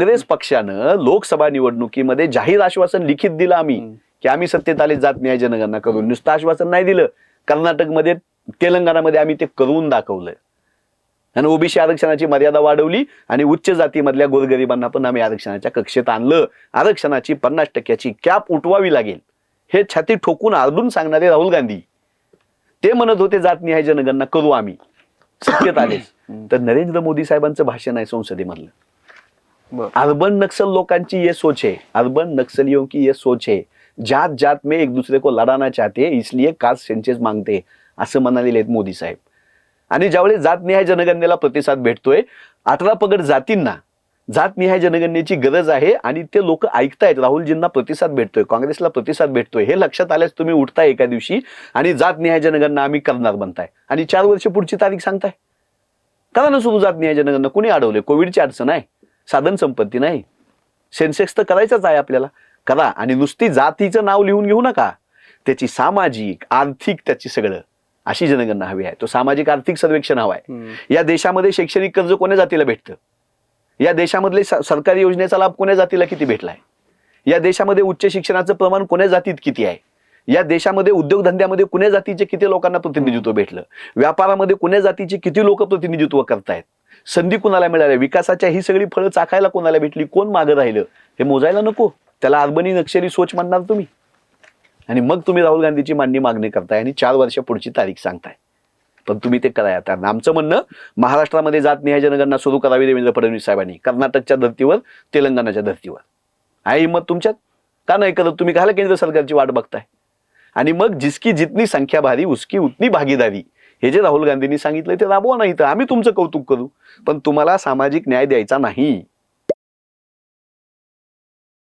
काँग्रेस पक्षानं लोकसभा निवडणुकीमध्ये जाहीर आश्वासन लिखित दिलं आम्ही की आम्ही सत्तेत आले जात न्याय जनगणना करून. नुसतं आश्वासन नाही दिलं, कर्नाटकमध्ये तेलंगणामध्ये आम्ही ते करून दाखवलंय. आणि ओबीसी आरक्षणाची मर्यादा वाढवली आणि उच्च जातीमधल्या गोरगरिबांना पण आम्ही आरक्षणाच्या कक्षेत आणलं. आरक्षणाची 50% कॅप उठवावी लागेल हे छाती ठोकून आरडून सांगणारे राहुल गांधी ते म्हणत होते जात निहाय जनगणना करू आम्ही, सत्तेत आलेच. तर नरेंद्र मोदी साहेबांचं भाषण आहे संसदेमधलं. अर्बन नक्सल लोकांची ये सोच है, अर्बन नक्सलियों की ये सोच है, जात जात में एक दूसरे को लड़ाना चाहते इसलिए कास्ट सेंसेस मागते असं म्हणालेले आहेत मोदी साहेब. आणि ज्यावेळेस जातनिहाय जनगणनेला प्रतिसाद भेटतोय, 18 पगड जातींना जातनिहाय जनगणनेची गरज आहे आणि ते लोक ऐकतायत, राहुलजींना प्रतिसाद भेटतोय, काँग्रेसला प्रतिसाद भेटतोय, हे लक्षात आल्यास तुम्ही उठताय एका दिवशी आणि जातनिहाय जनगणना आम्ही करणार बनताय आणि 4 वर्ष पुढची तारीख सांगताय. करा ना सुरू जातनिहाय जनगणना. कुणी अडवले? कोविडची अडचण आहे, साधन संपत्ती नाही, सेन्सेक्स तर करायचंच आहे आपल्याला, करा. आणि नुसती जातीचं नाव लिहून घेऊ नका, त्याची सामाजिक आर्थिक त्याची सगळं अशी जनगणना हवी आहे. तो सामाजिक आर्थिक सर्वेक्षण हवा आहे. या देशामध्ये शैक्षणिक कर्ज कोण्या जातीला भेटतं? या देशामधले सरकारी योजनेचा लाभ कोण्या जातीला किती भेटलाय? या देशामध्ये उच्च शिक्षणाचं प्रमाण कोण्या जातीत किती आहे? या देशामध्ये उद्योगधंद्यामध्ये कुण्या जातीचे किती लोकांना प्रतिनिधित्व भेटलं? व्यापारामध्ये कुण्या जातीचे किती लोक प्रतिनिधित्व करतायत? संधी कोणाला मिळाल्या? विकासाच्या ही सगळी फळं चाखायला कोणाला भेटली? कोण मागं राहिलं? हे मोजायला नको? त्याला अर्बनी नक्षली सोच म्हणणार तुम्ही. आणि मग तुम्ही राहुल गांधीची मागणी करताय आणि 4 वर्ष पुढची तारीख सांगताय. पण तुम्ही ते कराय. आता आमचं म्हणणं, महाराष्ट्रामध्ये जात निहाय जनगणना सुरू करावी देवेंद्र फडणवीस साहेबांनी, कर्नाटकच्या धर्तीवर, तेलंगणाच्या धर्तीवर. आहे हिंमत तुमच्यात? का नाही करत? तुम्ही कायला केंद्र सरकारची वाट बघताय? आणि मग जिसकी जितनी संख्या भारी उसकी उतनी भागीदारी, हे जे राहुल गांधींनी सांगितलं ते राबवा. नाही तर आम्ही तुमचं कौतुक करू, पण तुम्हाला सामाजिक न्याय द्यायचा नाही.